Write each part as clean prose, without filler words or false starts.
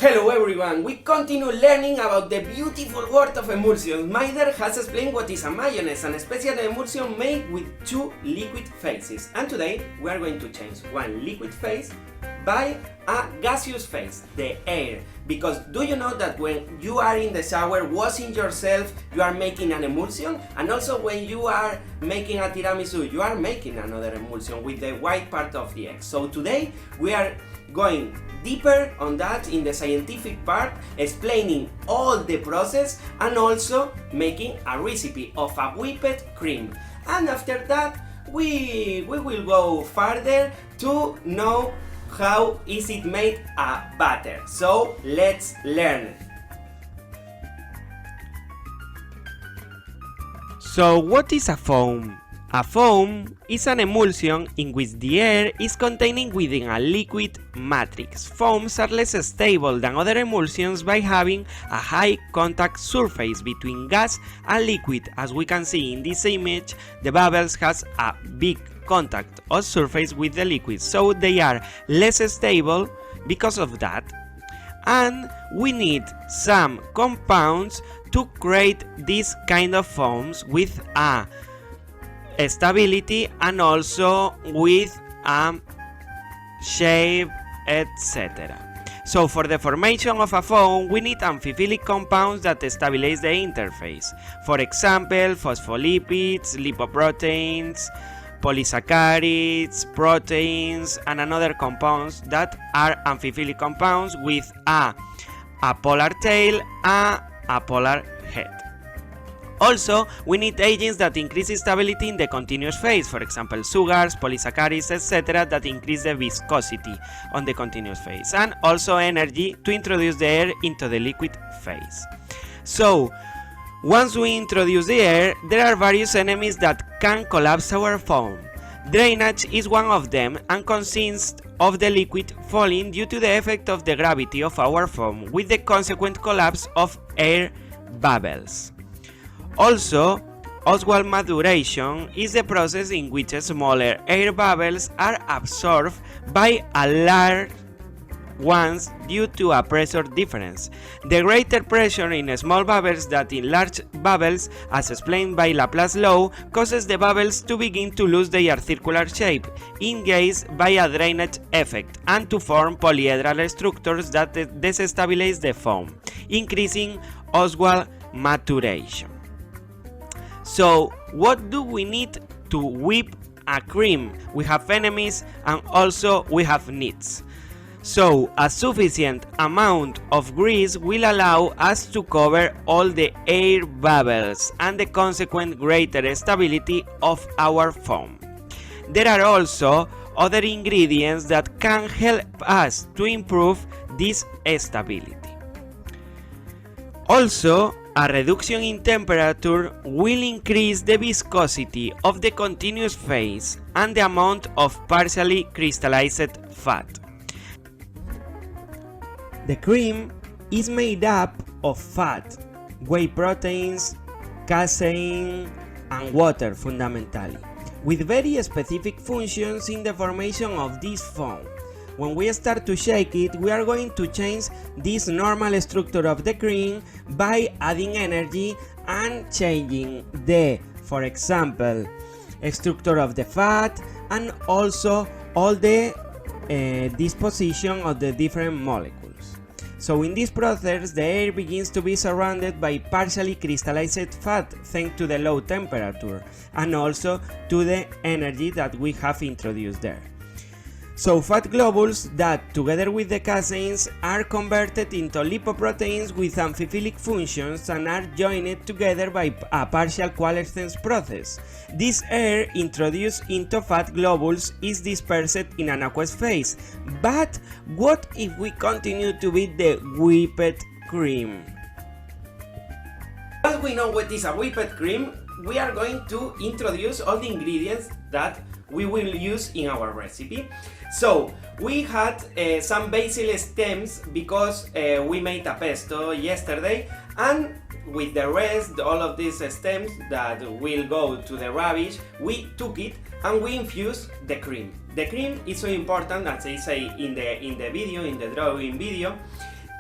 Hello everyone, we continue learning about the beautiful world of emulsions. Maider has explained what is a mayonnaise, an special emulsion made with two liquid phases. And today we are going to change one liquid phase by a gaseous phase, the air. Because do you know that when you are in the shower washing yourself, you are making an emulsion? And also when you are making a tiramisu, you are making another emulsion with the white part of the egg. So today we are going deeper on that in the scientific part, explaining all the process and also making a recipe of a whipped cream. And after that we will go further to know how is it made a butter. So let's learn. So what is a foam? A foam is an emulsion in which the air is contained within a liquid matrix. Foams are less stable than other emulsions by having a high contact surface between gas and liquid. As we can see in this image, the bubbles has a big contact or surface with the liquid, so they are less stable because of that. And we need some compounds to create this kind of foams with a stability and also with shape, etc. So for the formation of a foam we need amphiphilic compounds that stabilize the interface. For example, phospholipids, lipoproteins, polysaccharides, proteins, and another compounds that are amphiphilic compounds with a polar tail and a polar head. Also, we need agents that increase stability in the continuous phase, for example sugars, polysaccharides, etc. that increase the viscosity on the continuous phase, and also energy to introduce the air into the liquid phase. So, once we introduce the air, there are various enemies that can collapse our foam. Drainage is one of them and consists of the liquid falling due to the effect of the gravity of our foam, with the consequent collapse of air bubbles. Also, Oswald maturation is the process in which smaller air bubbles are absorbed by a large ones due to a pressure difference. The greater pressure in small bubbles than in large bubbles, as explained by Laplace law, causes the bubbles to begin to lose their circular shape, engaged by a drainage effect, and to form polyhedral structures that destabilize the foam, increasing Oswald maturation. So, what do we need to whip a cream? We have enemies and also we have needs. So, a sufficient amount of grease will allow us to cover all the air bubbles and the consequent greater stability of our foam. There are also other ingredients that can help us to improve this stability. Also, a reduction in temperature will increase the viscosity of the continuous phase and the amount of partially crystallized fat. The cream is made up of fat, whey proteins, casein, and water fundamentally, with very specific functions in the formation of this foam. When we start to shake it, we are going to change this normal structure of the cream by adding energy and changing the, for example, structure of the fat and also all the disposition of the different molecules. So in this process, the air begins to be surrounded by partially crystallized fat thanks to the low temperature and also to the energy that we have introduced there. So fat globules that, together with the caseins, are converted into lipoproteins with amphiphilic functions and are joined together by a partial coalescence process. This air introduced into fat globules is dispersed in an aqueous phase. But what if we continue to beat the whipped cream? As we know what is a whipped cream, we are going to introduce all the ingredients that we will use in our recipe. So we had some basil stems because we made a pesto yesterday, and with the rest, all of these stems that will go to the rubbish, we took it and we infused the cream. The cream is so important, as I say in the video, in the drawing video.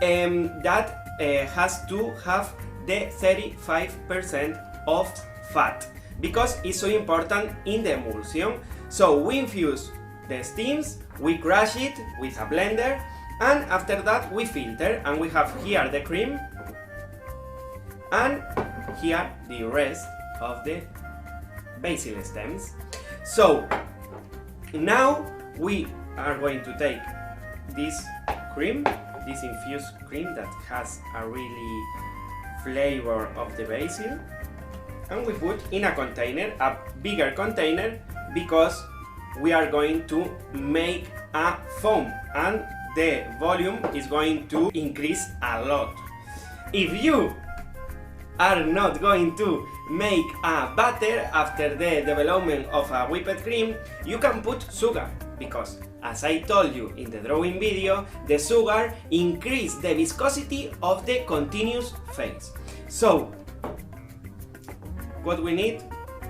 that has to have the 35% of fat, because it's so important in the emulsion. So we infuse the steams, we crush it with a blender, and after that we filter, and we have here the cream and here the rest of the basil stems. So now we are going to take this cream, this infused cream that has a really flavor of the basil, and we put in a container, a bigger container, because we are going to make a foam and the volume is going to increase a lot. If you are not going to make a batter after the development of a whipped cream, you can put sugar, because as I told you in the drawing video, the sugar increases the viscosity of the continuous phase. So what we need,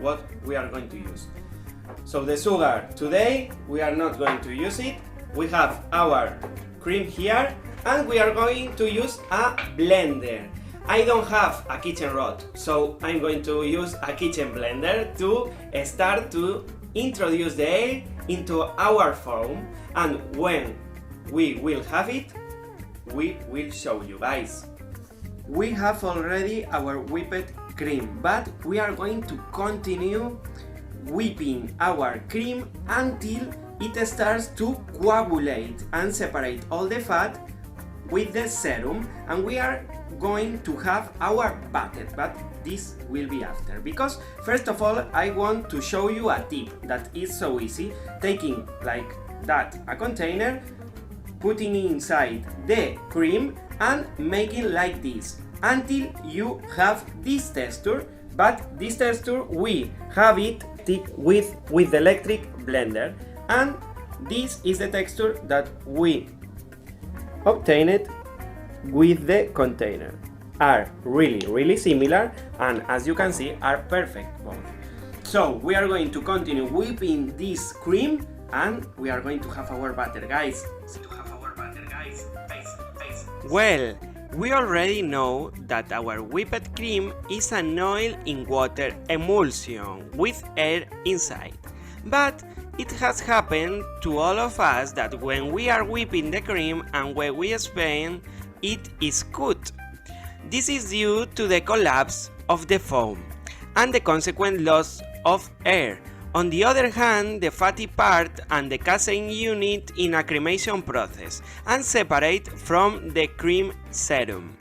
what we are going to use. So the sugar, today we are not going to use it. We have our cream here, and we are going to use a blender. I don't have a kitchen rod, so I'm going to use a kitchen blender to start to introduce the air into our foam, and when we will have it, we will show you guys. We have already our whipped cream, but we are going to continue whipping our cream until it starts to coagulate and separate all the fat with the serum, and we are going to have our batter, but this will be after, because first of all I want to show you a tip that is so easy, taking like that a container, putting inside the cream and making like this until you have this texture. But this texture we have it with the electric blender, and this is the texture that we obtained with the container. Are really similar, and as you can see are perfect both. So we are going to continue whipping this cream, and we are going to have our batter, guys. Well, we already know that our whipped cream is an oil in water emulsion with air inside. But it has happened to all of us that when we are whipping the cream and when we spin, it is cut. This is due to the collapse of the foam and the consequent loss of air. On the other hand, the fatty part and the casein unit in a cremation process and separate from the cream serum.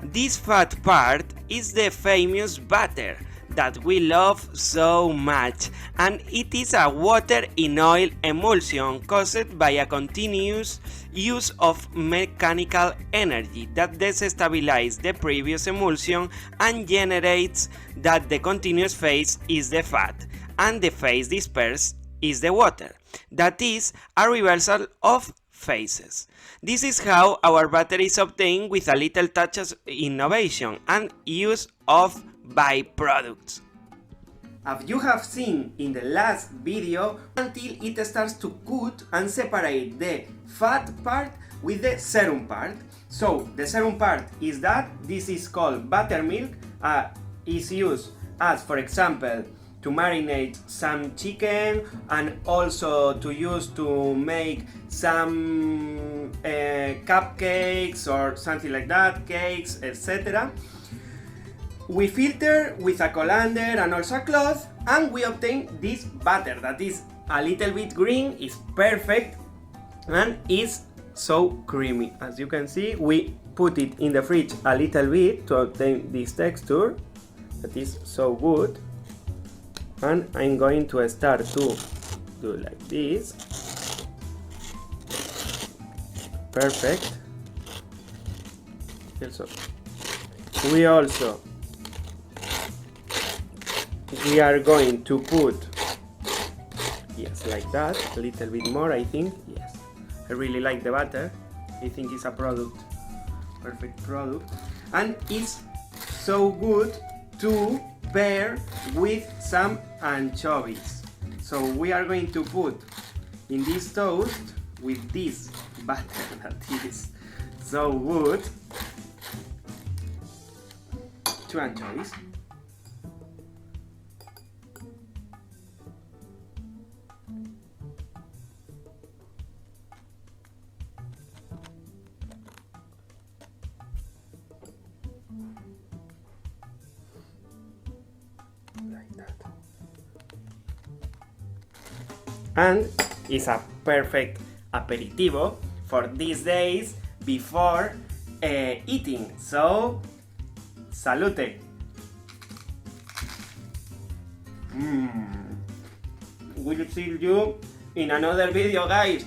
This fat part is the famous batter that we love so much, and it is a water in oil emulsion caused by a continuous use of mechanical energy that destabilizes the previous emulsion and generates that the continuous phase is the fat and the phase dispersed is the water. That is a reversal of phases. This is how our batter is obtained with a little touch of innovation and use of byproducts. As you have seen in the last video, until it starts to cut and separate the fat part with the serum part. So the serum part is that this is called buttermilk, is used as, for example, to marinate some chicken, and also to use to make some cupcakes or something like that, cakes, etc. We filter with a colander and also a cloth, and we obtain this batter that is a little bit green, is perfect, and is so creamy. As you can see, we put it in the fridge a little bit to obtain this texture that is so good. And I'm going to start to do like this. Perfect. We are going to put, yes, like that, a little bit more, I think. Yes, I really like the batter. I think it's a product, perfect product, and it's so good to pair with some anchovies. So we are going to put in this toast with this batter that is so good. 2 anchovies. Like that. And it's a perfect aperitivo for these days before eating. So, salute! We'll see you in another video, guys.